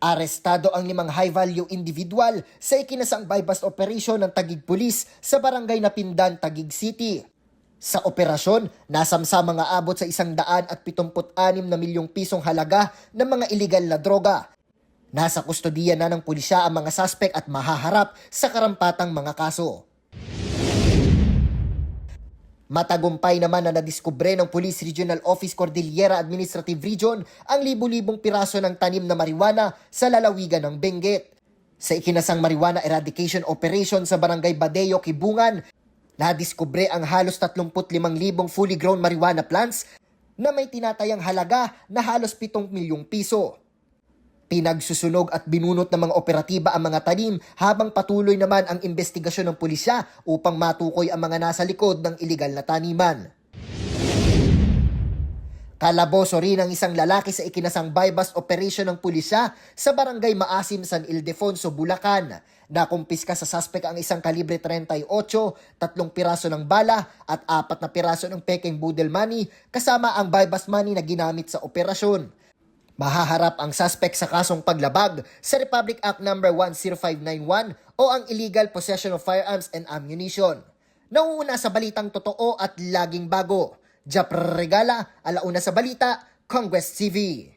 Arestado ang 5 high-value individual sa ikinasang bypass operation ng Taguig Police sa barangay Napindan, Taguig City. Sa operasyon, nasamsa mga abot sa 176 na milyong pisong halaga ng mga iligal na droga. Nasa kustodiya na ng pulisya ang mga suspect at mahaharap sa karampatang mga kaso. Matagumpay naman na nadiskubre ng Police Regional Office Cordillera Administrative Region ang libu-libong piraso ng tanim na marijuana sa lalawigan ng Benguet. Sa ikinasang marijuana eradication operation sa Barangay Badeo, Kibungan, nadiskubre ang halos 35,000 fully grown marijuana plants na may tinatayang halaga na halos 7 milyong piso. Pinagsusunog at binunot ng mga operatiba ang mga tanim habang patuloy naman ang investigasyon ng pulisya upang matukoy ang mga nasa likod ng iligal na taniman. Kalaboso rin ang isang lalaki sa ikinasang bypass operation ng pulisya sa Barangay Maasim, San Ildefonso, Bulacan. Nakumpiska sa suspect ang isang kalibre 38, 3 piraso ng bala at 4 na piraso ng peking budel money kasama ang bypass money na ginamit sa operasyon. Mahaharap ang suspect sa kasong paglabag sa Republic Act No. 10591 o ang illegal possession of firearms and ammunition. Nauuna sa balitang totoo at laging bago. Japr Regala, Alauna sa Balita, Congress TV.